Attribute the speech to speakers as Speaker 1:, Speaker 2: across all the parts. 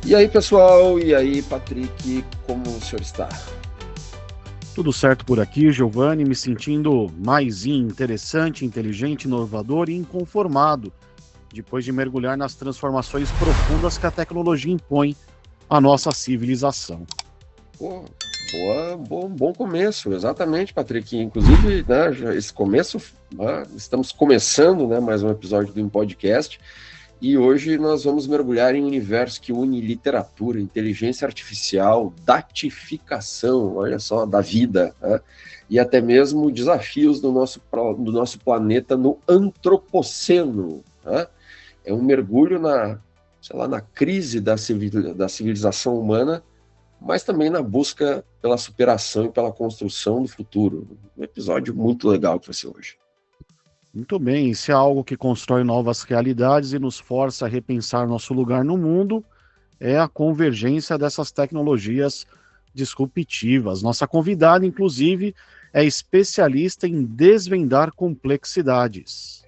Speaker 1: E aí, pessoal? E aí, Patrick? Como o senhor está?
Speaker 2: Tudo certo por aqui, Giovanni, me sentindo mais interessante, inteligente, inovador e inconformado, depois de mergulhar nas transformações profundas que a tecnologia impõe à nossa civilização.
Speaker 1: Pô, bom começo, exatamente, Patrick. Inclusive, né, esse começo, estamos começando, né, mais um episódio do Podcast, e hoje nós vamos mergulhar em um universo que une literatura, inteligência artificial, datificação, olha só, da vida, né, e até mesmo desafios do nosso planeta no antropoceno, né? É um mergulho na crise da civilização humana, mas também na busca pela superação e pela construção do futuro. Um episódio muito legal que vai ser hoje.
Speaker 2: Muito bem, isso é algo que constrói novas realidades e nos força a repensar nosso lugar no mundo, é a convergência dessas tecnologias disruptivas. Nossa convidada, inclusive, é especialista em desvendar complexidades.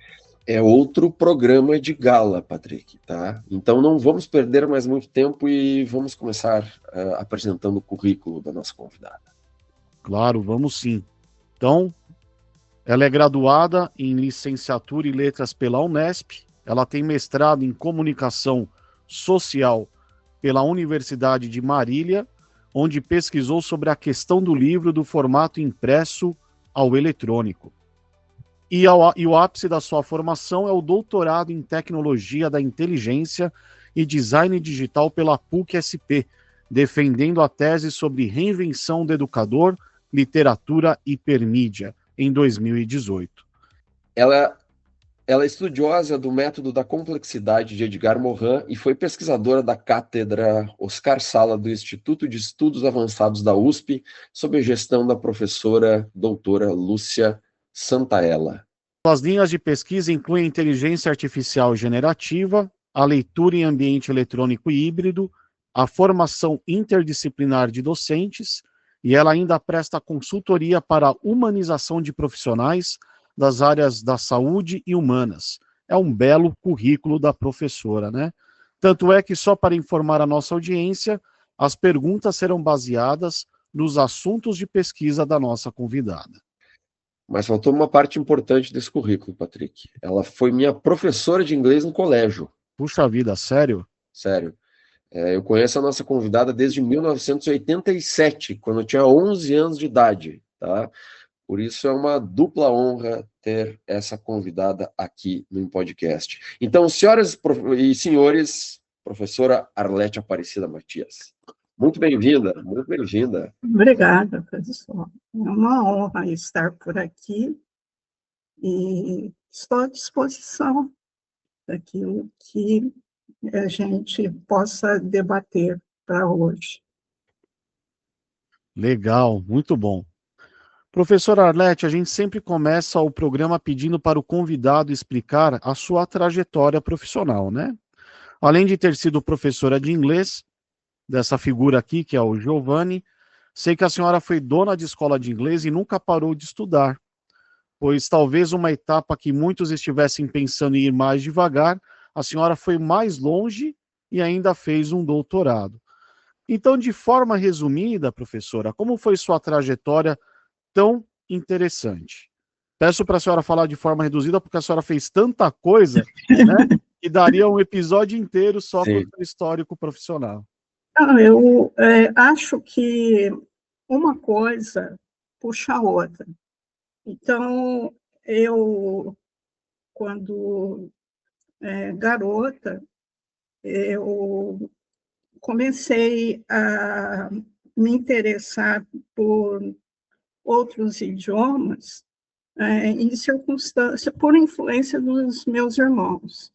Speaker 1: É outro programa de gala, Patrick, tá? Então não vamos perder mais muito tempo e vamos começar apresentando o currículo da nossa convidada.
Speaker 2: Claro, vamos sim. Então, ela é graduada em licenciatura e letras pela Unesp, ela tem mestrado em comunicação social pela Universidade de Marília, onde pesquisou sobre a questão do livro do formato impresso ao eletrônico. E o ápice da sua formação é o doutorado em tecnologia da inteligência e design digital pela PUC-SP, defendendo a tese sobre reinvenção do educador, literatura e hipermídia, em 2018.
Speaker 1: Ela é estudiosa do método da complexidade de Edgar Morin e foi pesquisadora da cátedra Oscar Sala do Instituto de Estudos Avançados da USP, sob a gestão da professora doutora Lúcia Santaella.
Speaker 2: As linhas de pesquisa incluem inteligência artificial generativa, a leitura em ambiente eletrônico e híbrido, a formação interdisciplinar de docentes, e ela ainda presta consultoria para a humanização de profissionais das áreas da saúde e humanas. É um belo currículo da professora, né? Tanto é que, só para informar a nossa audiência, as perguntas serão baseadas nos assuntos de pesquisa da nossa convidada.
Speaker 1: Mas faltou uma parte importante desse currículo, Patrick. Ela foi minha professora de inglês no colégio.
Speaker 2: Puxa vida, sério?
Speaker 1: Sério. Eu conheço a nossa convidada desde 1987, quando eu tinha 11 anos de idade, tá? Por isso é uma dupla honra ter essa convidada aqui no podcast. Então, senhoras e senhores, professora Arlete Aparecida Matias, muito bem-vinda, muito bem-vinda.
Speaker 3: Obrigada, professor. É uma honra estar por aqui e estou à disposição daquilo que a gente possa debater para hoje.
Speaker 2: Legal, muito bom. Professora Arlete, a gente sempre começa o programa pedindo para o convidado explicar a sua trajetória profissional, né? Além de ter sido professora de inglês, dessa figura aqui, que é o Giovanni, sei que a senhora foi dona de escola de inglês e nunca parou de estudar, pois talvez uma etapa que muitos estivessem pensando em ir mais devagar, a senhora foi mais longe e ainda fez um doutorado. Então, de forma resumida, professora, como foi sua trajetória tão interessante? Peço para a senhora falar de forma reduzida, porque a senhora fez tanta coisa, né, que daria um episódio inteiro só com o seu histórico profissional.
Speaker 3: Eu acho que uma coisa puxa a outra. Então, eu, quando garota, eu comecei a me interessar por outros idiomas em circunstância, por influência dos meus irmãos.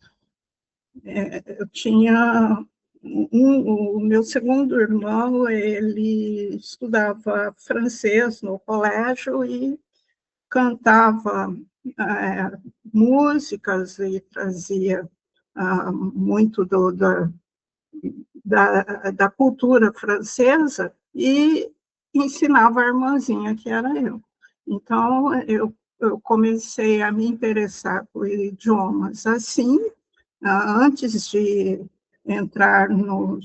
Speaker 3: Eu tinha o meu segundo irmão, ele estudava francês no colégio e cantava músicas e trazia muito da cultura francesa e ensinava a irmãzinha, que era eu. Então, eu comecei a me interessar por idiomas assim, antes de entrar no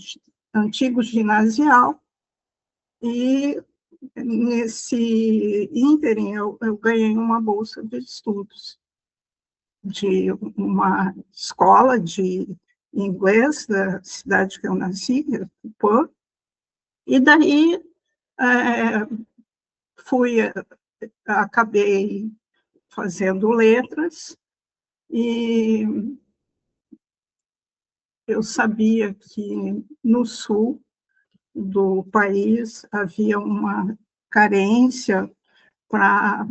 Speaker 3: antigo ginasial, e nesse ínterim eu ganhei uma bolsa de estudos de uma escola de inglês da cidade que eu nasci, Tupã, e daí acabei fazendo letras, e eu sabia que no sul do país havia uma carência para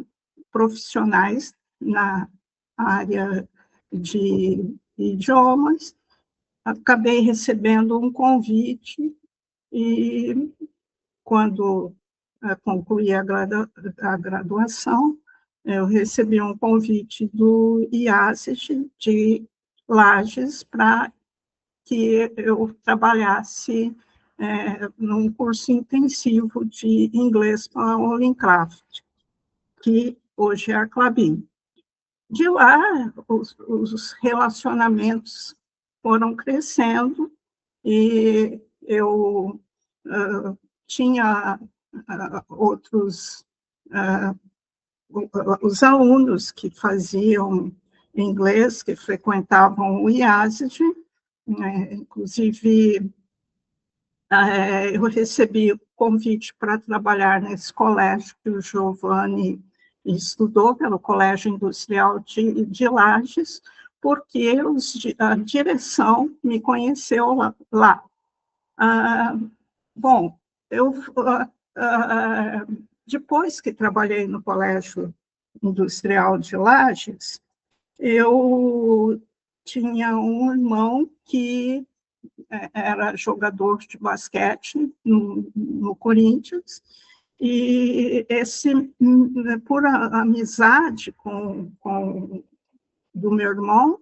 Speaker 3: profissionais na área de idiomas. Acabei recebendo um convite e, quando concluí a graduação, eu recebi um convite do IASES de Lages para que eu trabalhasse num curso intensivo de inglês com a Olincraft, que hoje é a Clabin. De lá, os relacionamentos foram crescendo, e eu tinha outros, os alunos que faziam inglês, que frequentavam o IASES, inclusive eu recebi convite para trabalhar nesse colégio que o Giovanni estudou, pelo Colégio Industrial de Lages, porque a direção me conheceu lá. Bom, depois que trabalhei no Colégio Industrial de Lages, eu tinha um irmão que era jogador de basquete no Corinthians, e por amizade do meu irmão,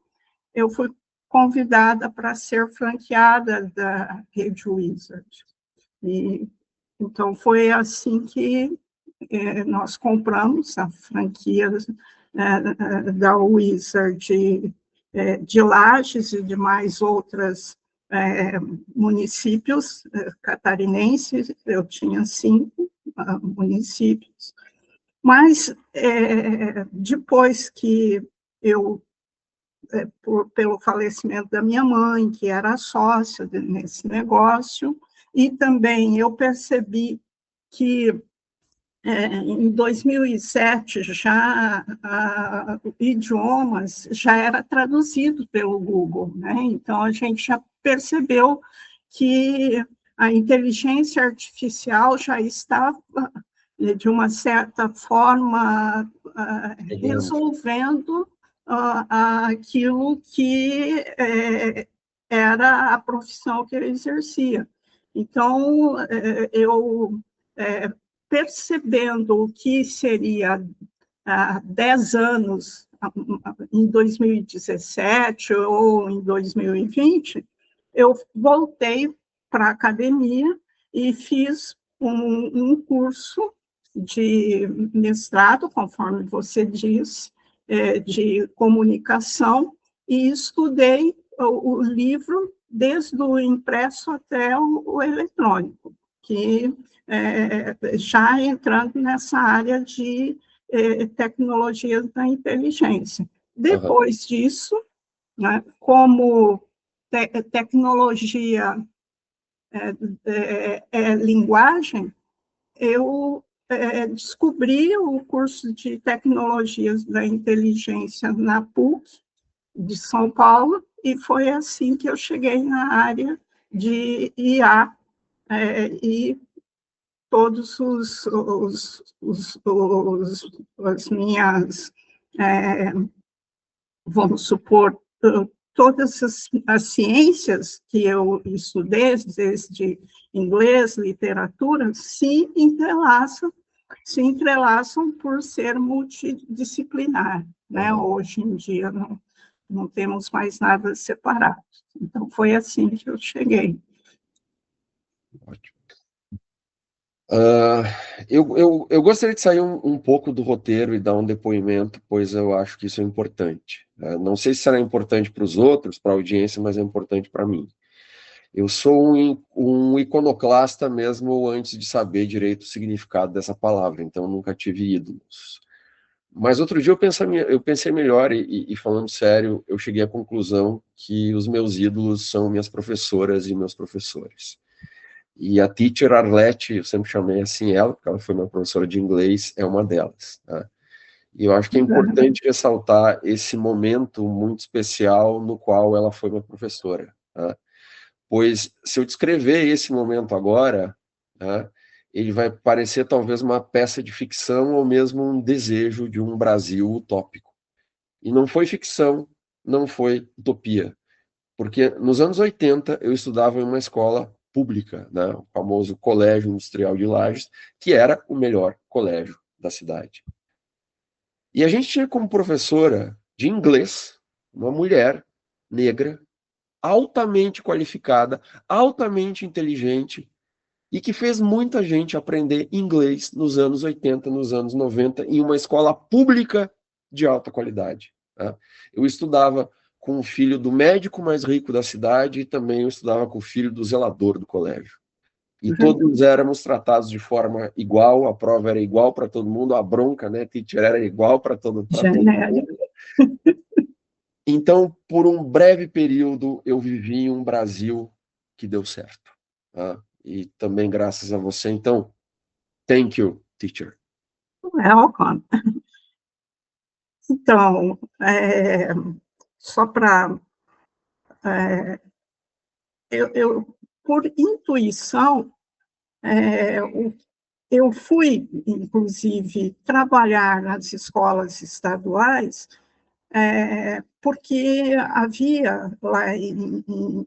Speaker 3: eu fui convidada para ser franqueada da Rede Wizard. E, então, foi assim que nós compramos a franquia da Wizard de Lages e de mais outras municípios catarinenses. Eu tinha 5 municípios. Mas, depois que eu, pelo falecimento da minha mãe, que era sócia nesse negócio, e também eu percebi que em 2007 já idiomas já era traduzido pelo Google, né? Então a gente já percebeu que a inteligência artificial já estava, de uma certa forma, resolvendo aquilo que era a profissão que eu exercia. Então, eu, percebendo o que seria 10 anos, em 2017 ou em 2020, eu voltei para a academia e fiz um curso de mestrado, conforme você disse, de comunicação, e estudei o livro desde o impresso até o eletrônico, que já entrando nessa área de tecnologia da inteligência. Depois disso, né, como tecnologia linguagem, eu descobri o curso de tecnologias da inteligência na PUC de São Paulo, e foi assim que eu cheguei na área de IA, e todos as minhas, vamos supor, todas as ciências que eu estudei, desde inglês, literatura, se entrelaçam por ser multidisciplinar, né? Hoje em dia não temos mais nada separado. Então, foi assim que eu cheguei.
Speaker 1: Ótimo. Eu gostaria de sair um pouco do roteiro e dar um depoimento, pois eu acho que isso é importante. Não sei se será importante para os outros, para a audiência, mas é importante para mim. Eu sou um iconoclasta mesmo antes de saber direito o significado dessa palavra, então nunca tive ídolos. Mas outro dia eu pensei melhor e falando sério, eu cheguei à conclusão que os meus ídolos são minhas professoras e meus professores. E a teacher Arlete, eu sempre chamei assim ela, porque ela foi minha professora de inglês, é uma delas. Tá? E eu acho que é importante ressaltar esse momento muito especial no qual ela foi minha professora. Tá? Pois, se eu descrever esse momento agora, tá, ele vai parecer talvez uma peça de ficção ou mesmo um desejo de um Brasil utópico. E não foi ficção, não foi utopia. Porque nos anos 80 eu estudava em uma escola pública, né, o famoso Colégio Industrial de Lages, que era o melhor colégio da cidade. E a gente tinha como professora de inglês uma mulher negra, altamente qualificada, altamente inteligente, e que fez muita gente aprender inglês nos anos 80, nos anos 90, em uma escola pública de alta qualidade. Tá? Eu estudava com o filho do médico mais rico da cidade e também eu estudava com o filho do zelador do colégio. E todos éramos tratados de forma igual, a prova era igual para todo mundo, a bronca, né, teacher, era igual para todo mundo. Então, por um breve período, eu vivi em um Brasil que deu certo. Tá? E também graças a você. Então, thank you, teacher.
Speaker 3: Welcome. Então, só para... por intuição, eu fui, inclusive, trabalhar nas escolas estaduais, porque havia lá em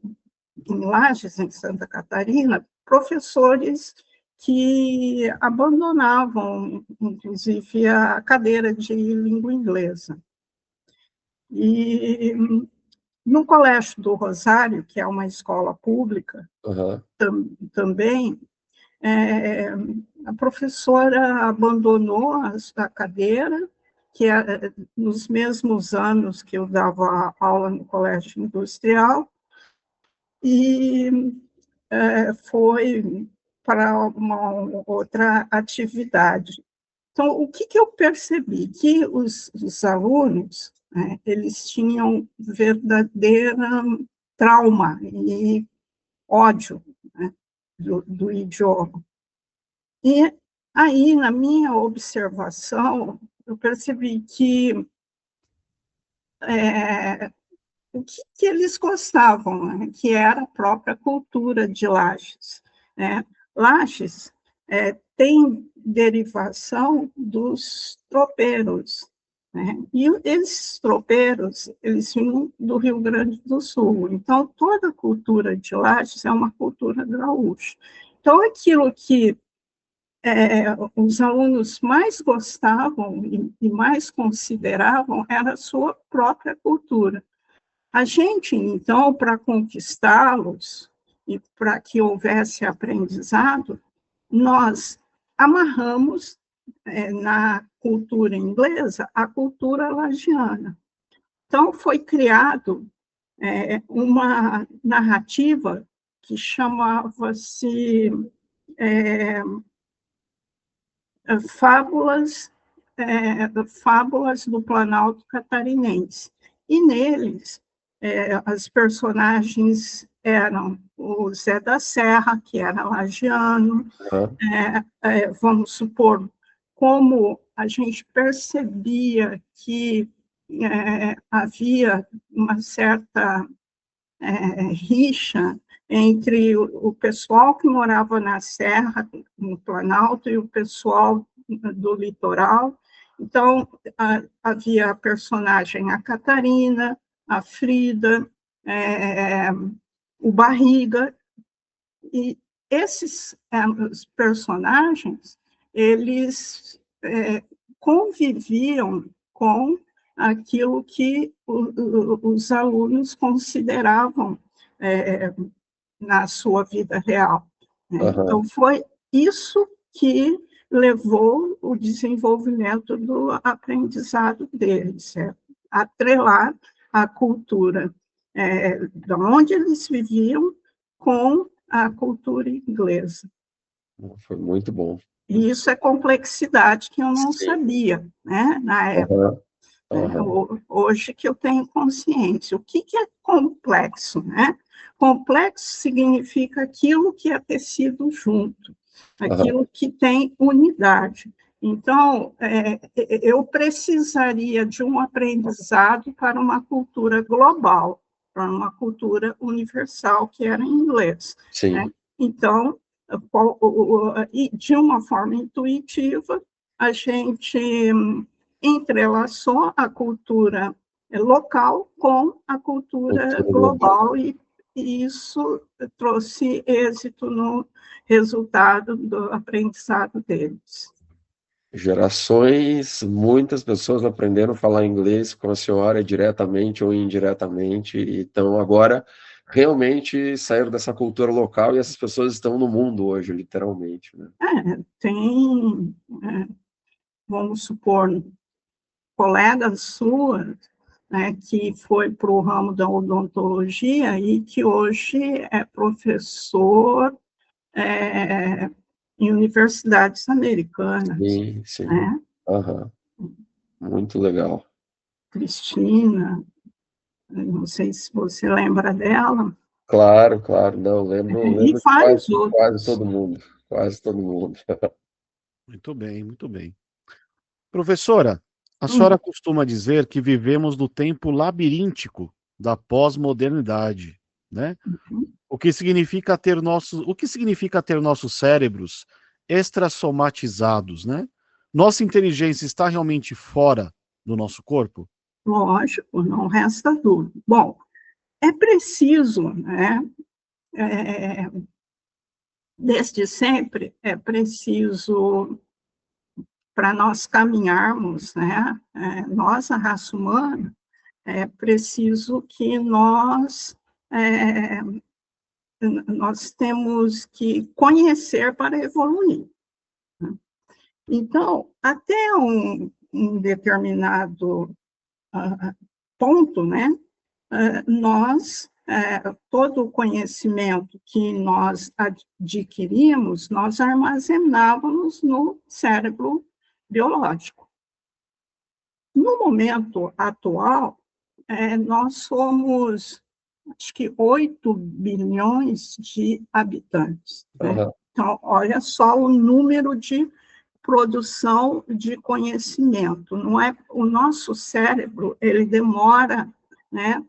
Speaker 3: Lages, em Santa Catarina, professores que abandonavam, inclusive, a cadeira de língua inglesa. E no Colégio do Rosário, que é uma escola pública, também, a professora abandonou a cadeira, que nos mesmos anos que eu dava aula no Colégio Industrial, e foi para uma outra atividade. Então, o que eu percebi? Que os alunos, eles tinham verdadeiro trauma e ódio, né, do idioma. E aí, na minha observação, eu percebi que o que eles gostavam, né, que era a própria cultura de Lages. Né? Lages tem derivação dos tropeiros, né? E esses tropeiros, eles vinham do Rio Grande do Sul. Então, toda a cultura de Lages é uma cultura gaúcha. Então, aquilo que os alunos mais gostavam e mais consideravam era a sua própria cultura. A gente, então, para conquistá-los e para que houvesse aprendizado, nós amarramos na cultura inglesa a cultura lagiana. Então, foi criado uma narrativa que chamava-se Fábulas do Planalto Catarinense. E neles, as personagens eram o Zé da Serra, que era lagiano, vamos supor, como a gente percebia que havia uma certa rixa entre o pessoal que morava na Serra, no Planalto, e o pessoal do litoral. Então, havia a personagem a Catarina, a Frida, o Barriga, e esses os personagens, eles conviviam com aquilo que os alunos consideravam na sua vida real. Né? Então, foi isso que levou o desenvolvimento do aprendizado deles, atrelar a cultura de onde eles viviam com a cultura inglesa.
Speaker 1: Foi muito bom.
Speaker 3: E isso é complexidade que eu não
Speaker 1: Sim.
Speaker 3: sabia, né, na época. Hoje que eu tenho consciência. O que é complexo, né? Complexo significa aquilo que é tecido junto, aquilo que tem unidade. Então, eu precisaria de um aprendizado para uma cultura global, para uma cultura universal, que era em inglês.
Speaker 1: Sim.
Speaker 3: Né? Então, de uma forma intuitiva, a gente entrelaçou a cultura local com a cultura global, e isso trouxe êxito no resultado do aprendizado deles.
Speaker 1: Gerações, muitas pessoas aprenderam a falar inglês com a senhora diretamente ou indiretamente, então agora realmente saíram dessa cultura local e essas pessoas estão no mundo hoje, literalmente. Né?
Speaker 3: Vamos supor, colegas suas, né, que foi para o ramo da odontologia e que hoje é professor em universidades americanas.
Speaker 1: Sim, sim.
Speaker 3: Né?
Speaker 1: Muito legal.
Speaker 3: Cristina, não sei se você lembra dela.
Speaker 1: Claro, não, lembro
Speaker 3: E vários outros.
Speaker 1: Quase todo mundo.
Speaker 2: Muito bem, muito bem. Professora, a senhora costuma dizer que vivemos no tempo labiríntico da pós-modernidade, né? O que significa ter nossos cérebros extrassomatizados, né? Nossa inteligência está realmente fora do nosso corpo?
Speaker 3: Lógico, não resta dúvida. Bom, é preciso, né? Desde sempre, é preciso, para nós caminharmos, né? Nós, a raça humana, é preciso que nós temos que conhecer para evoluir. Né? Então, até um determinado ponto, né, todo o conhecimento que nós adquirimos, nós armazenávamos no cérebro biológico. No momento atual, nós somos, acho que 8 bilhões de habitantes. Né? Então, olha só o número de produção de conhecimento. Não é, o nosso cérebro, ele demora, né,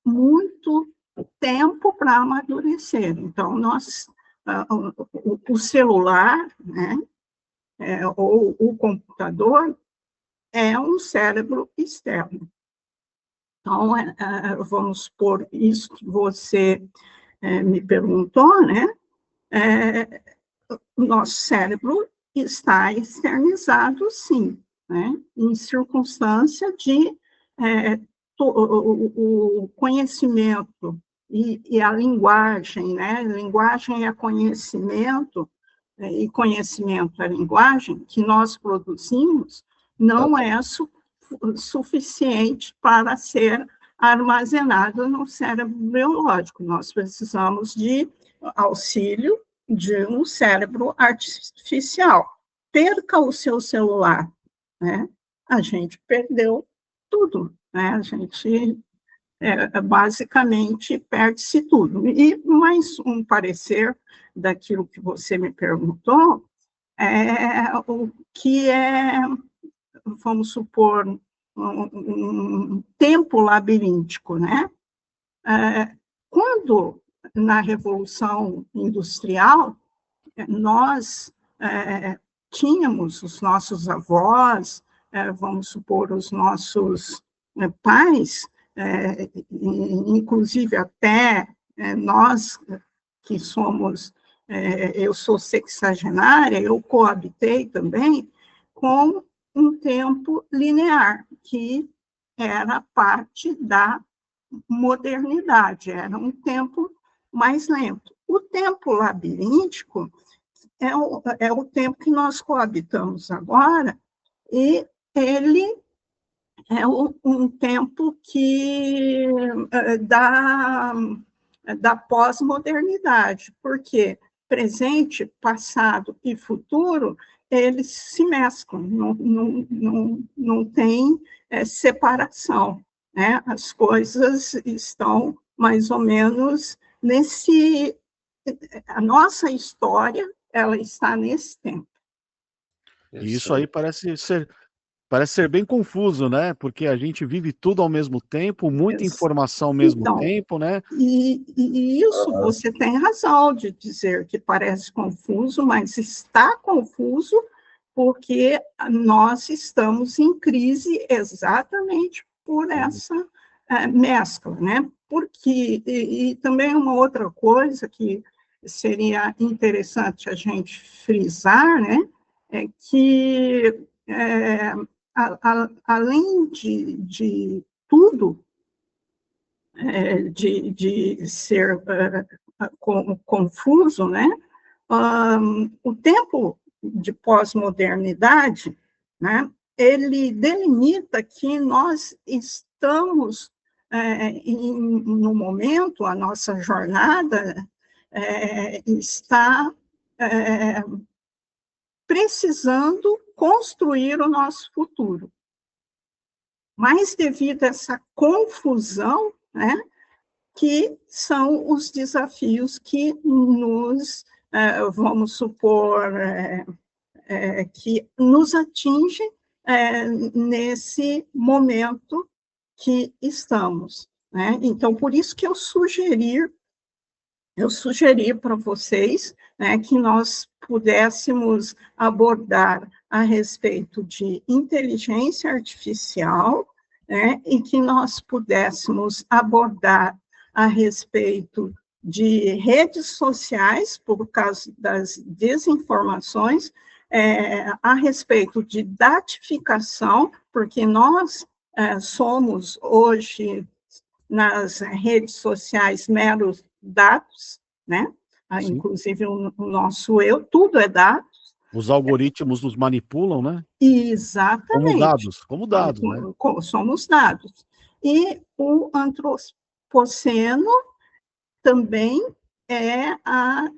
Speaker 3: muito tempo para amadurecer. Então, o celular, né, ou o computador, é um cérebro externo. Então, vamos supor isso que você me perguntou, né? O nosso cérebro está externizado, sim, né? Em circunstância de o conhecimento e a linguagem, né? Linguagem é conhecimento, e conhecimento é linguagem, que nós produzimos, não é suficiente para ser armazenado no cérebro biológico. Nós precisamos de auxílio de um cérebro artificial. Perca o seu celular, né? A gente perdeu tudo, né? A gente basicamente perde-se tudo. E mais um parecer daquilo que você me perguntou, o que vamos supor, um tempo labiríntico, né? Quando, na Revolução Industrial, nós tínhamos os nossos avós, vamos supor, os nossos pais, inclusive até nós que somos, eu sou sexagenária, eu coabitei também com um tempo linear, que era parte da modernidade, era um tempo mais lento. O tempo labiríntico é o tempo que nós coabitamos agora, e ele é um tempo que dá da pós-modernidade, porque presente, passado e futuro, eles se mesclam, não tem separação, né? As coisas estão mais ou menos nesse... A nossa história, ela está nesse tempo.
Speaker 2: E isso aí parece ser bem confuso, né? Porque a gente vive tudo ao mesmo tempo, muita informação ao mesmo tempo, né?
Speaker 3: E isso você tem razão de dizer que parece confuso, mas está confuso porque nós estamos em crise exatamente por essa mescla, né? Porque, e também uma outra coisa que seria interessante a gente frisar, né? É que além de tudo, de ser confuso, né? O tempo de pós-modernidade, né? Ele delimita que nós estamos no momento, a nossa jornada está precisando construir o nosso futuro. Mas devido a essa confusão, né, que são os desafios que nos, vamos supor, que nos atingem nesse momento que estamos, né? Então, por isso que eu sugeri para vocês, né, que nós pudéssemos abordar a respeito de inteligência artificial, né, e que nós pudéssemos abordar a respeito de redes sociais, por causa das desinformações, a respeito de datificação, porque nós somos hoje nas redes sociais meros dados, né?
Speaker 2: Sim.
Speaker 3: Inclusive o nosso eu, tudo é dados.
Speaker 2: Os algoritmos nos manipulam, né?
Speaker 3: Exatamente.
Speaker 2: Como dados, né?
Speaker 3: Somos dados. E o antropoceno também é a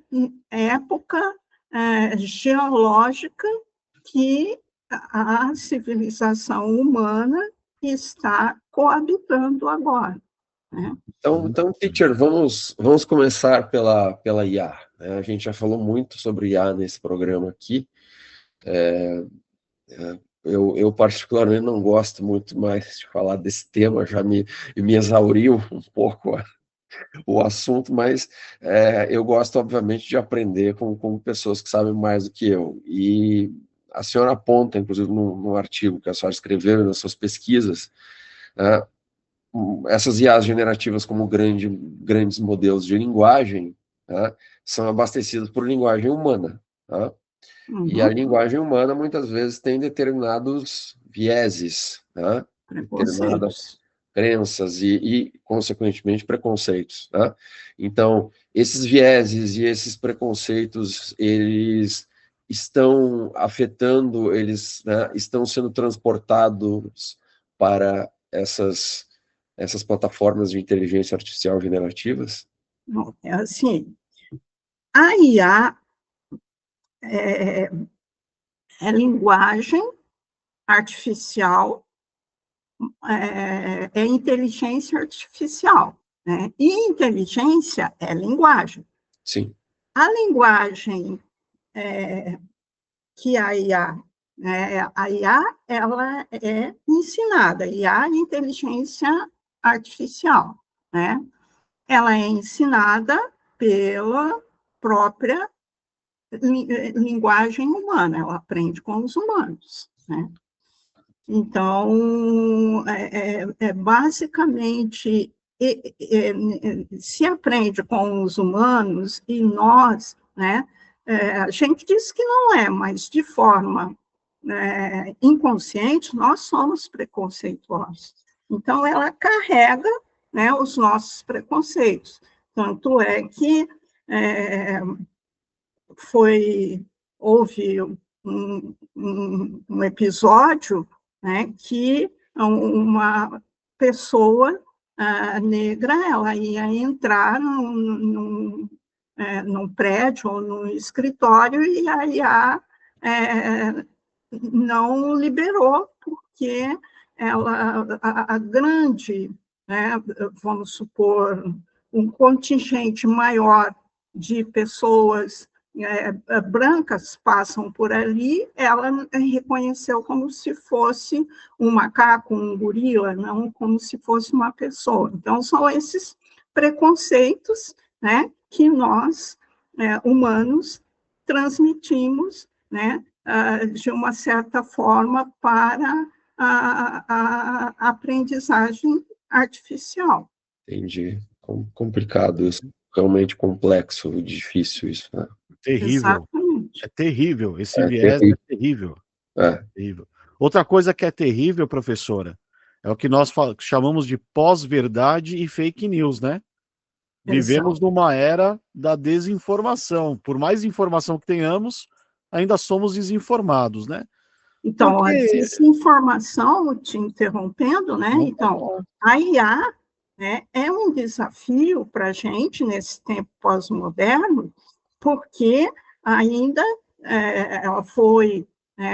Speaker 3: época geológica que a civilização humana está coabitando agora. Né?
Speaker 1: Então, teacher, vamos começar pela IA. Né? A gente já falou muito sobre IA nesse programa aqui. Eu particularmente não gosto muito mais de falar desse tema, já me exauriu um pouco o assunto, mas eu gosto, obviamente, de aprender com pessoas que sabem mais do que eu. E a senhora aponta, inclusive, no artigo que a senhora escreveu nas suas pesquisas, né, essas IAs generativas como grandes modelos de linguagem, né, são abastecidas por linguagem humana. Tá?
Speaker 3: Uhum.
Speaker 1: E a linguagem humana, muitas vezes, tem determinados vieses, né, determinadas crenças e, consequentemente, preconceitos. Né? Então, esses vieses e esses preconceitos, eles estão afetando, eles, né, estão sendo transportados para essas plataformas de inteligência artificial generativas?
Speaker 3: Bom, é assim, a IA é linguagem artificial, é inteligência artificial, né? E inteligência é linguagem.
Speaker 1: Sim.
Speaker 3: A linguagem que a IA, ela é ensinada, IA é inteligência artificial, né? Ela é ensinada pela própria linguagem humana, ela aprende com os humanos, né? Então, basicamente, se aprende com os humanos e nós, né, a gente diz que não é, mas de forma inconsciente, nós somos preconceituosos. Então, ela carrega, né, os nossos preconceitos. Tanto é que houve um episódio, né, que uma pessoa negra, ela ia entrar num prédio ou num escritório e a IA não liberou, porque a grande, né, vamos supor, um contingente maior de pessoas brancas passam por ali, ela reconheceu como se fosse um macaco, um gorila, não como se fosse uma pessoa. Então, são esses preconceitos, né, que nós, humanos, transmitimos, né, de uma certa forma para a aprendizagem artificial.
Speaker 1: Entendi. Complicado isso. Realmente complexo, difícil isso, né?
Speaker 2: Terrível.
Speaker 3: Exatamente.
Speaker 2: É terrível. Esse viés
Speaker 1: terrível.
Speaker 2: é terrível.
Speaker 1: É.
Speaker 2: Terrível. Outra coisa que é terrível, professora, é o que nós chamamos de pós-verdade e fake news, né? Vivemos numa era da desinformação. Por mais informação que tenhamos, ainda somos desinformados, né?
Speaker 3: Então,
Speaker 2: Porque...
Speaker 3: a desinformação, te interrompendo, né? Então, a IA, né, é um desafio para a gente nesse tempo pós-moderno, porque ainda ela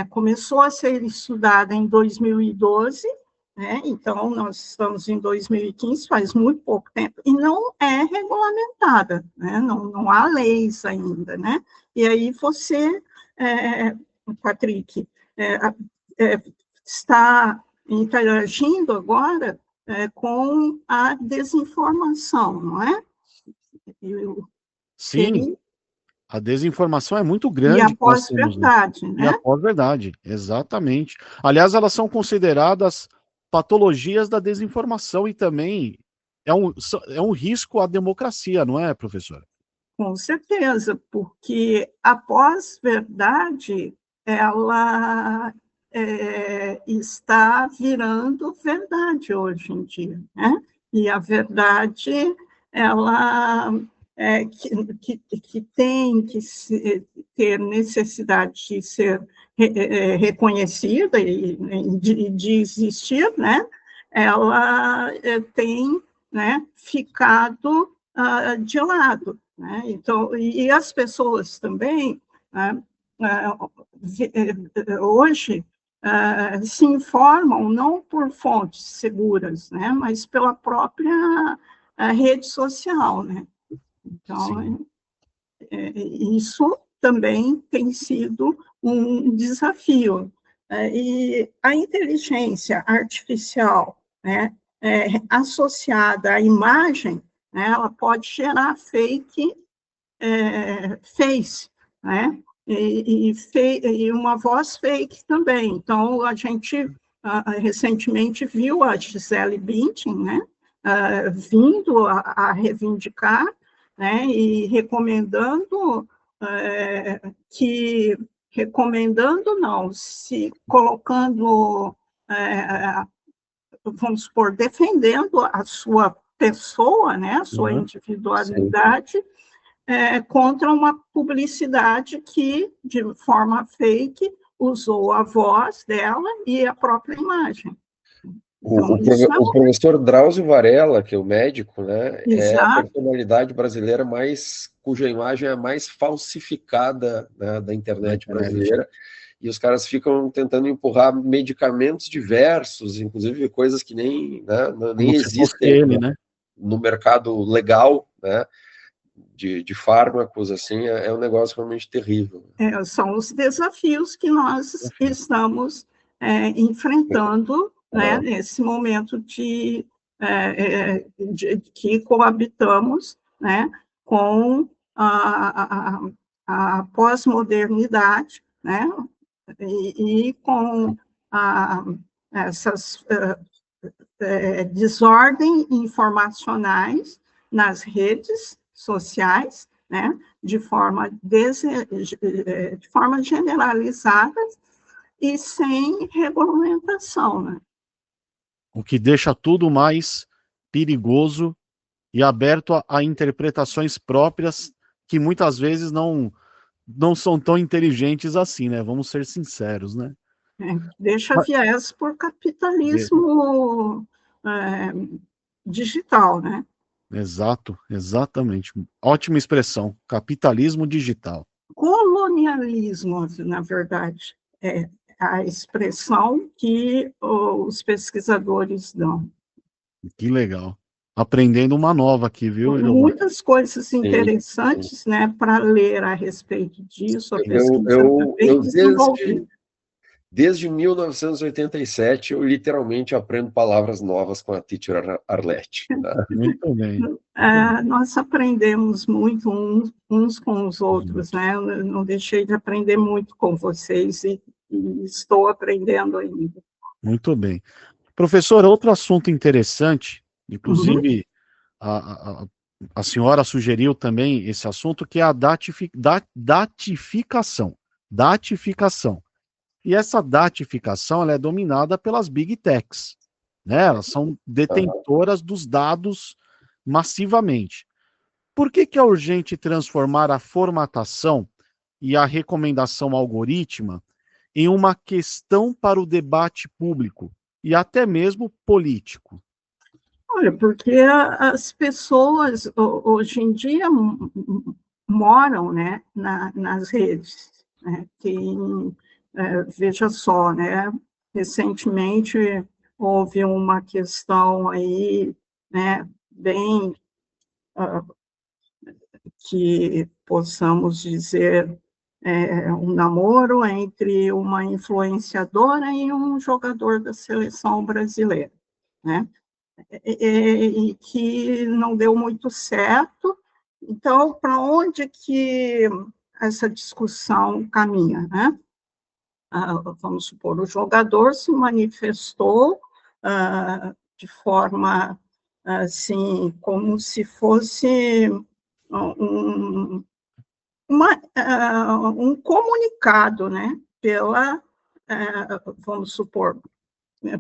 Speaker 3: começou a ser estudada em 2012, né? Então, nós estamos em 2015, faz muito pouco tempo, e não é regulamentada, né? Não há leis ainda, né? E aí você, Patrick, está interagindo agora com a desinformação, não é?
Speaker 2: Sim, a desinformação é muito grande.
Speaker 3: E a pós-verdade, né?
Speaker 2: E a pós-verdade, exatamente. Aliás, elas são consideradas patologias da desinformação e também é um risco à democracia, não é, professora?
Speaker 3: Com certeza, porque a pós-verdade, ela está virando verdade hoje em dia, né? E a verdade, ela que tem que ter necessidade de ser reconhecida e de existir, né? Ela tem, né, ficado de lado, né? Então, e as pessoas também, né, hoje, se informam não por fontes seguras, né, mas pela própria rede social, né? Então, isso também tem sido um desafio. E a inteligência artificial, né, associada à imagem, né, ela pode gerar face, né? E uma voz fake também. Então, a gente recentemente viu a Gisele Bündchen, né, vindo a reivindicar, né, e recomendando se colocando, vamos supor, defendendo a sua pessoa, né, a sua individualidade, contra uma publicidade que, de forma fake, usou a voz dela e a própria imagem.
Speaker 1: Então, o professor Drauzio Varela, que é o médico, né, é a personalidade brasileira cuja imagem é a mais falsificada, né, da internet brasileira, e os caras ficam tentando empurrar medicamentos diversos, inclusive coisas que nem existem
Speaker 2: ele, né?
Speaker 1: no mercado legal, né, de fármacos, assim, é um negócio realmente terrível.
Speaker 3: São os desafios que nós estamos enfrentando, né, nesse momento de que coabitamos, né, com a pós-modernidade, né, e com essas desordens informacionais nas redes sociais, né, de forma generalizada e sem regulamentação, né?
Speaker 2: O que deixa tudo mais perigoso e aberto a interpretações próprias que muitas vezes não são tão inteligentes assim, né? Vamos ser sinceros, né?
Speaker 3: Deixa viés por capitalismo digital, né?
Speaker 2: Exato, exatamente. Ótima expressão, capitalismo digital.
Speaker 3: Colonialismo, na verdade, é a expressão que os pesquisadores dão.
Speaker 2: Que legal. Aprendendo uma nova aqui, viu, Giovana?
Speaker 3: Muitas coisas
Speaker 1: Sim,
Speaker 3: interessantes, né, para ler a respeito disso, a pesquisa
Speaker 1: eu
Speaker 3: bem desenvolvida.
Speaker 1: desde 1987, eu literalmente aprendo palavras novas com a Teacher Arlete. Tá?
Speaker 2: Muito bem.
Speaker 3: Nós aprendemos muito uns com os outros, né? Eu não deixei de aprender muito com vocês e estou aprendendo ainda.
Speaker 2: Muito bem. Professor, outro assunto interessante, inclusive a senhora sugeriu também esse assunto, que é a datificação. Datificação. E essa datificação ela é dominada pelas Big Techs, né? Elas são detentoras dos dados massivamente. Por que é urgente transformar a formatação e a recomendação algorítmica em uma questão para o debate público e até mesmo político?
Speaker 3: Olha, porque as pessoas hoje em dia moram, né, nas redes, né? Veja só, né? Recentemente houve uma questão aí, né, bem que possamos dizer um namoro entre uma influenciadora e um jogador da seleção brasileira, né? E que não deu muito certo. Então, para onde que essa discussão caminha, né? Vamos supor, o jogador se manifestou de forma, assim, como se fosse um comunicado, né, vamos supor,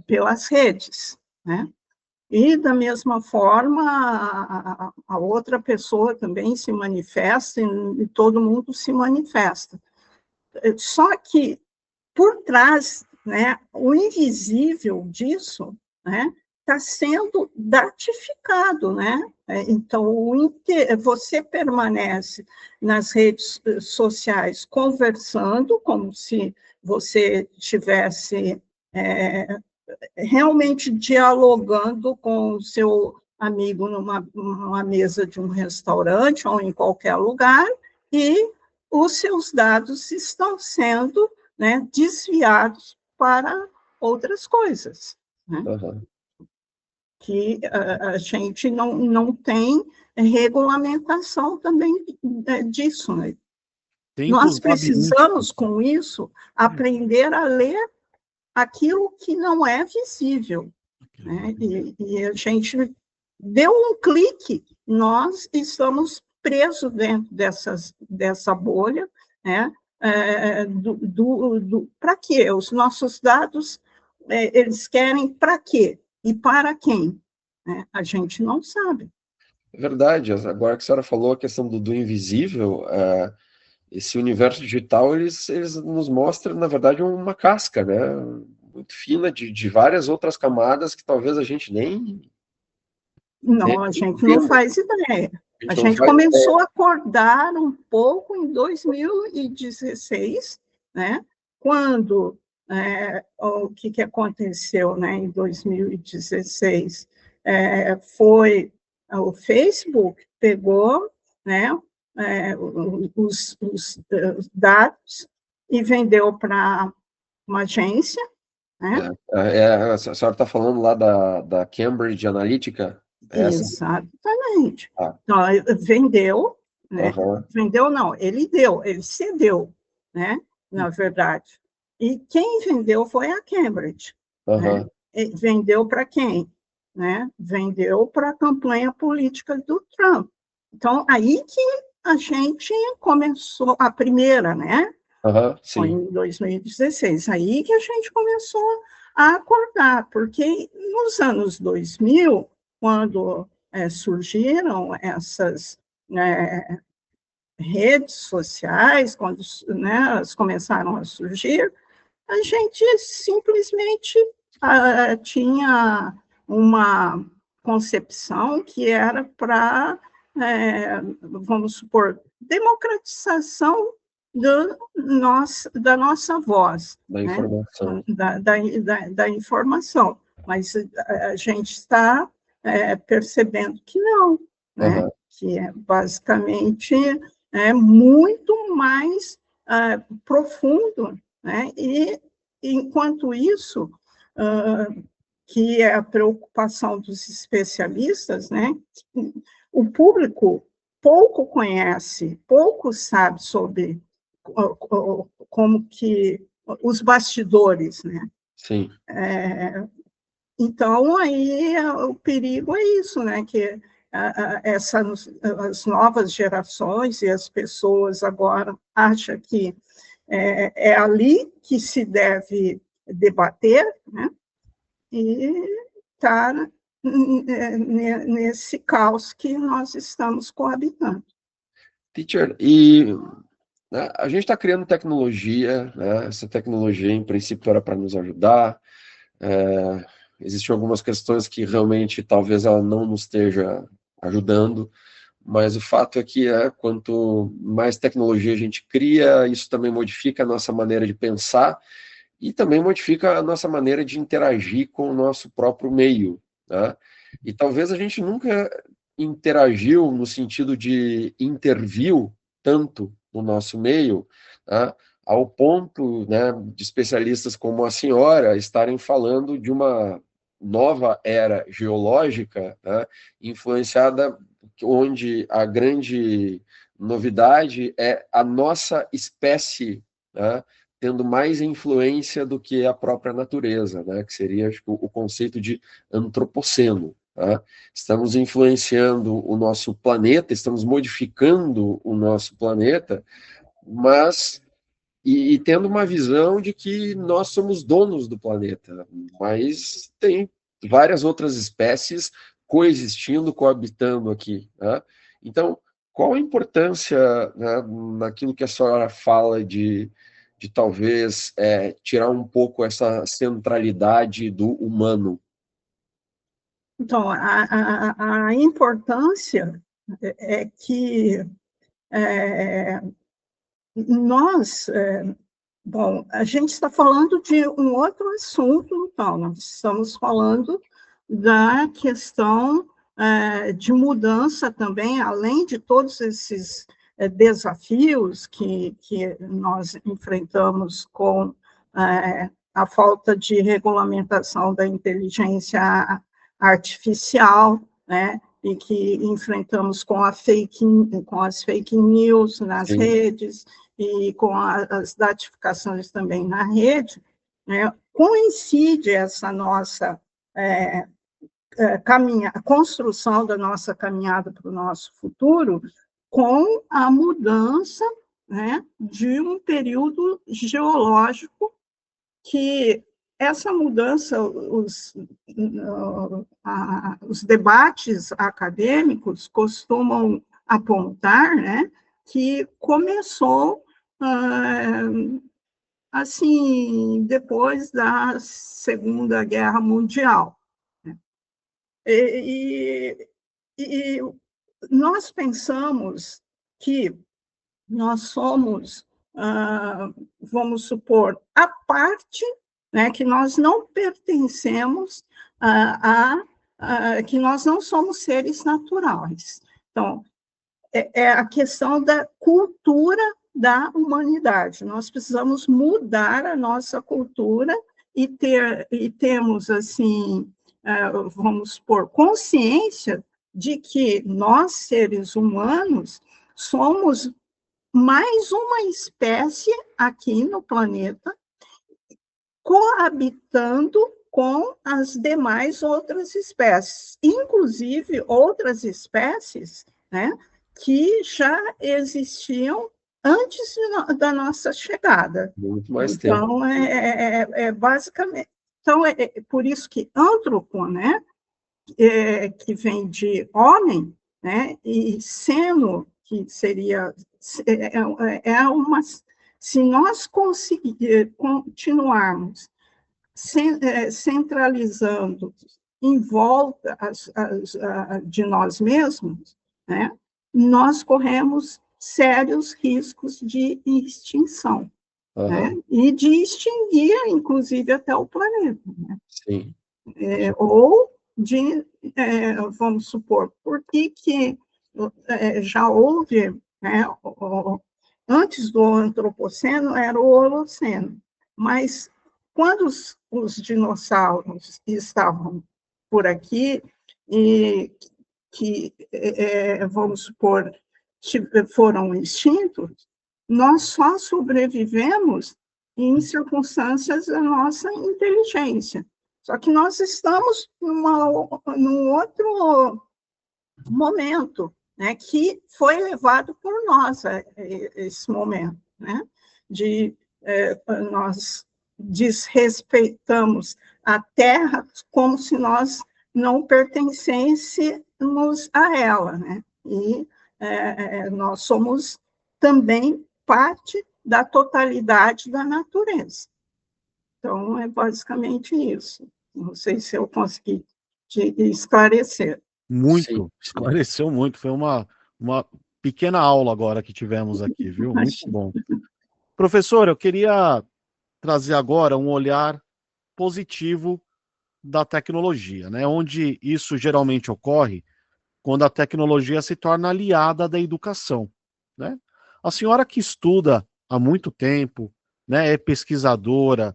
Speaker 3: pelas redes, né? E, da mesma forma, a outra pessoa também se manifesta e todo mundo se manifesta. Só que, por trás, né, o invisível disso, né, está sendo datificado, né? Então, você permanece nas redes sociais conversando como se você estivesse realmente dialogando com o seu amigo numa mesa de um restaurante ou em qualquer lugar, e os seus dados estão sendo, né, desviados para outras coisas, né? Que a gente não tem regulamentação também disso, né? Nós precisamos, com isso, aprender a ler aquilo que não é visível, né? E a gente deu um clique, nós estamos presos dentro dessa bolha, né? Para quê? Os nossos dados, eles querem para quê? E para quem? A gente não sabe.
Speaker 1: É verdade. Agora que a senhora falou a questão do invisível, esse universo digital, eles nos mostram, na verdade, uma casca, né? Muito fina de várias outras camadas que talvez a gente nem...
Speaker 3: Não, a gente não faz ideia. A gente começou a acordar um pouco em 2016, né? Quando o que aconteceu, né, em 2016? Foi o Facebook pegou, né, os dados e vendeu para uma agência, né?
Speaker 1: A senhora está falando lá da Cambridge Analytica?
Speaker 3: Exatamente. Então, vendeu, né? Vendeu não, ele cedeu, né? Na verdade. E quem vendeu foi a Cambridge. Né? Vendeu para quem? Né? Vendeu para a campanha política do Trump. Então, aí que a gente começou, a primeira, né? Foi em 2016. Aí que a gente começou a acordar, porque nos anos 2000, quando surgiram essas redes sociais, quando, né, elas começaram a surgir, a gente simplesmente tinha uma concepção que era para, vamos supor, democratização da nossa voz,
Speaker 1: Da
Speaker 3: né?
Speaker 1: informação.
Speaker 3: Da informação. Mas a gente está percebendo que não, né? Que é basicamente muito mais profundo, né? E, enquanto isso, que é a preocupação dos especialistas, né? O público pouco conhece, pouco sabe sobre como que os bastidores, né?
Speaker 1: Sim.
Speaker 3: Então, aí o perigo é isso, né? Que as novas gerações e as pessoas agora acham que é ali que se deve debater, né? E está nesse caos que nós estamos coabitando.
Speaker 1: Teacher, e né, a gente está criando tecnologia, né? Essa tecnologia, em princípio, era para nos ajudar. Existem algumas questões que realmente talvez ela não nos esteja ajudando, mas o fato é que quanto mais tecnologia a gente cria, isso também modifica a nossa maneira de pensar e também modifica a nossa maneira de interagir com o nosso próprio meio, né? E talvez a gente nunca interagiu no sentido de interviu tanto no nosso meio, né, ao ponto, né, de especialistas como a senhora estarem falando de uma nova era geológica, né, influenciada, onde a grande novidade é a nossa espécie, né, tendo mais influência do que a própria natureza, né, que seria, acho que, o conceito de antropoceno. Tá? Estamos influenciando o nosso planeta, estamos modificando o nosso planeta, mas e tendo uma visão de que nós somos donos do planeta, mas tem várias outras espécies coexistindo, coabitando aqui. Né? Então, qual a importância, né, naquilo que a senhora fala de talvez tirar um pouco essa centralidade do humano?
Speaker 3: Então, a importância é que nós, bom, a gente está falando de um outro assunto, então, nós estamos falando da questão de mudança também, além de todos esses desafios que nós enfrentamos com a falta de regulamentação da inteligência artificial, né, e que enfrentamos com as fake news nas
Speaker 1: Sim.
Speaker 3: redes e com as datificações também na rede, né, coincide essa nossa a construção da nossa caminhada para o nosso futuro com a mudança, né, de um período geológico que essa mudança, os debates acadêmicos costumam apontar, né, que começou assim depois da Segunda Guerra Mundial. E nós pensamos que nós somos, vamos supor, a parte, né, que nós não pertencemos que nós não somos seres naturais. Então, é a questão da cultura da humanidade. Nós precisamos mudar a nossa cultura e temos, assim, vamos supor, consciência de que nós, seres humanos, somos mais uma espécie aqui no planeta, coabitando com as demais outras espécies, inclusive outras espécies, né, que já existiam antes da nossa chegada.
Speaker 1: Muito mais tempo.
Speaker 3: Então, basicamente... Então, é por isso que antropo, né, que vem de homem, né, e seno, que seria... Se nós continuarmos centralizando em volta de nós mesmos, né, nós corremos sérios riscos de extinção, né, e de extinguir, inclusive, até o planeta. Né?
Speaker 1: Sim.
Speaker 3: Ou de, vamos supor, por que já houve, né, antes do Antropoceno era o Holoceno, mas quando os dinossauros estavam por aqui e que, vamos supor, foram extintos, nós só sobrevivemos em circunstâncias da nossa inteligência. Só que nós estamos num outro momento, né, que foi levado por nós, esse momento, né, nós desrespeitamos a Terra como se nós não pertencêssemos a ela, né, e nós somos também parte da totalidade da natureza. Então, é basicamente isso. Não sei se eu consegui te esclarecer.
Speaker 2: Muito, esclareceu muito. Foi uma pequena aula agora que tivemos aqui, viu? Muito bom. Professor, eu queria trazer agora um olhar positivo da tecnologia, né? Onde isso geralmente ocorre quando a tecnologia se torna aliada da educação, né? A senhora que estuda há muito tempo, né, é pesquisadora,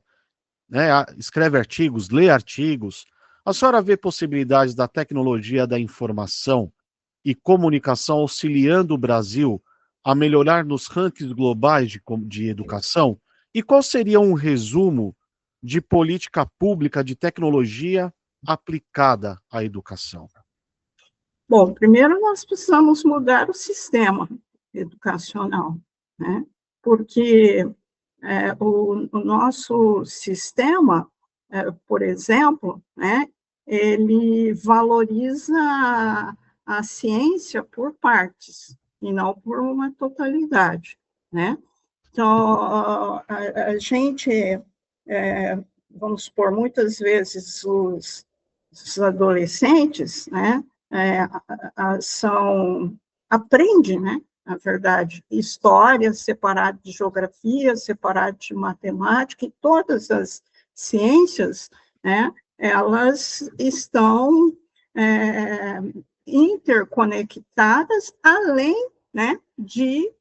Speaker 2: né, escreve artigos, lê artigos, a senhora vê possibilidades da tecnologia da informação e comunicação auxiliando o Brasil a melhorar nos rankings globais de educação? E qual seria um resumo de política pública de tecnologia aplicada à educação?
Speaker 3: Bom, primeiro nós precisamos mudar o sistema educacional, né? Porque o nosso sistema, por exemplo, né, ele valoriza a ciência por partes, e não por uma totalidade, né? Então, a gente, vamos supor, muitas vezes os adolescentes, né, aprendem, né, na verdade, história separada de geografia, separada de matemática, e todas as ciências, né, elas estão interconectadas, além, né, de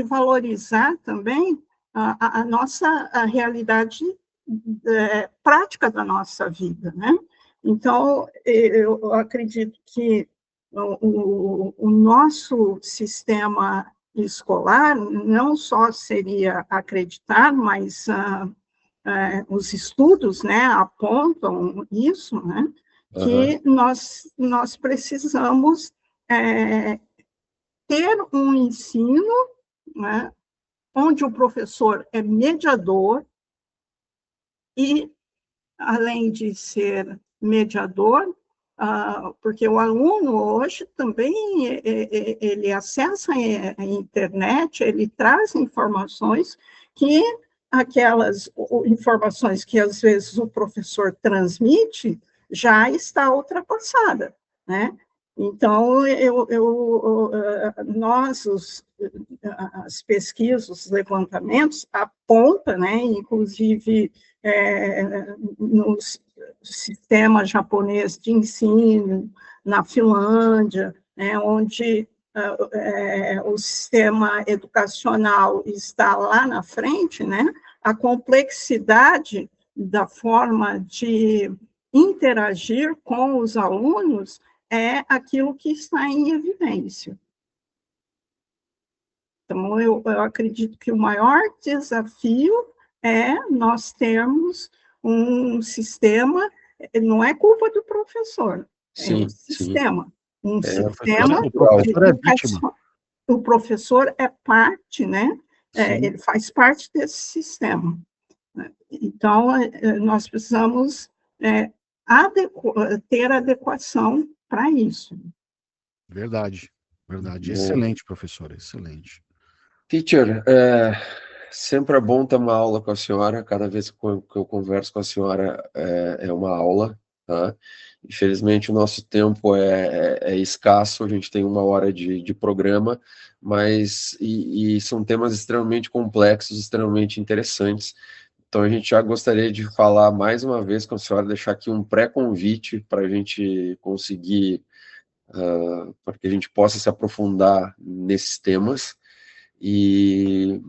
Speaker 3: valorizar também a nossa realidade prática da nossa vida, né? Então, eu acredito que o nosso sistema escolar não só seria acreditar, mas os estudos, né, apontam isso, né, que nós precisamos ter um ensino, né, onde o professor é mediador e, além de ser mediador, porque o aluno hoje também ele acessa a internet, ele traz informações que aquelas informações que às vezes o professor transmite já está ultrapassada, né? Então, as pesquisas, os levantamentos apontam, né, inclusive no sistema japonês de ensino, na Finlândia, né, onde o sistema educacional está lá na frente, né, a complexidade da forma de interagir com os alunos é aquilo que está em evidência. Então, eu acredito que o maior desafio é nós termos um sistema, não é culpa do professor, é um sistema. Um sistema
Speaker 2: o professor é vítima.
Speaker 3: O professor é parte, né? Ele faz parte desse sistema. Então, nós precisamos ter adequação para isso.
Speaker 2: Verdade, verdade. Excelente, professor, excelente.
Speaker 1: Teacher, sempre é bom ter uma aula com a senhora. Cada vez que eu converso com a senhora é uma aula, tá? Infelizmente o nosso tempo é escasso, a gente tem 1 hora de programa, mas e são temas extremamente complexos, extremamente interessantes. Então a gente já gostaria de falar mais uma vez com a senhora, deixar aqui um pré-convite para a gente conseguir, para que a gente possa se aprofundar nesses temas e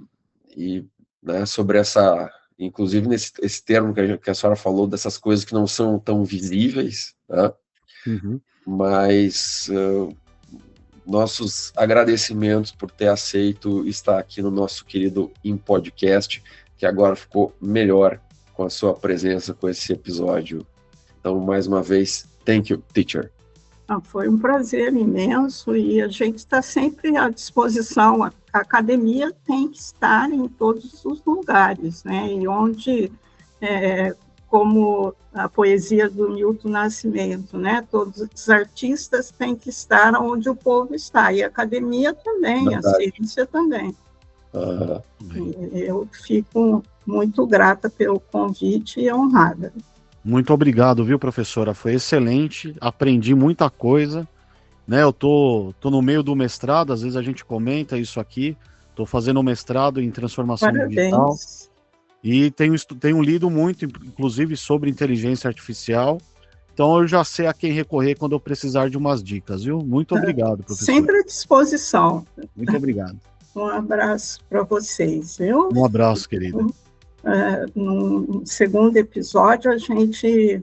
Speaker 1: né, sobre inclusive esse termo que a senhora falou, dessas coisas que não são tão visíveis, né?
Speaker 2: Uhum.
Speaker 1: Mas nossos agradecimentos por ter aceito estar aqui no nosso querido Podcast, que agora ficou melhor com a sua presença, com esse episódio. Então, mais uma vez, thank you, teacher.
Speaker 3: Foi um prazer imenso e a gente está sempre à disposição. A academia tem que estar em todos os lugares, né? E onde, como a poesia do Milton Nascimento, né? Todos os artistas têm que estar onde o povo está, e a academia também, verdade. A ciência também. Eu fico muito grata pelo convite e honrada.
Speaker 2: Muito obrigado, viu, professora? Foi excelente, aprendi muita coisa, né? Eu tô no meio do mestrado, às vezes a gente comenta isso aqui, tô fazendo um mestrado em transformação digital e tenho lido muito, inclusive, sobre inteligência artificial, então eu já sei a quem recorrer quando eu precisar de umas dicas, viu? Muito obrigado, professor.
Speaker 3: Sempre à disposição.
Speaker 2: Muito obrigado.
Speaker 3: Um abraço para vocês, viu?
Speaker 2: Um abraço, querida.
Speaker 3: No segundo episódio, a gente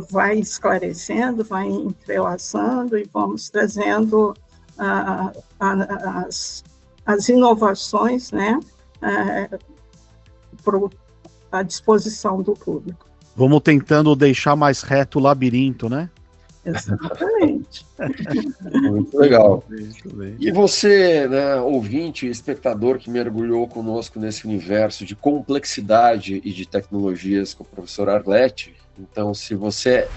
Speaker 3: vai esclarecendo, vai entrelaçando e vamos trazendo as inovações, né, à disposição do público.
Speaker 2: Vamos tentando deixar mais reto o labirinto, né?
Speaker 3: Exatamente.
Speaker 1: Muito legal. E você, né, ouvinte, espectador que mergulhou conosco nesse universo de complexidade e de tecnologias com o professor Arlete, então se você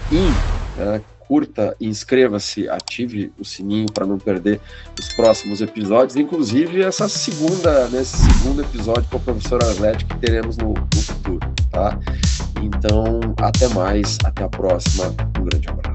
Speaker 1: curta, inscreva-se, ative o sininho para não perder os próximos episódios, inclusive nesse segundo episódio com o professor Arlete que teremos no futuro, tá? Então, até mais, até a próxima, um grande abraço.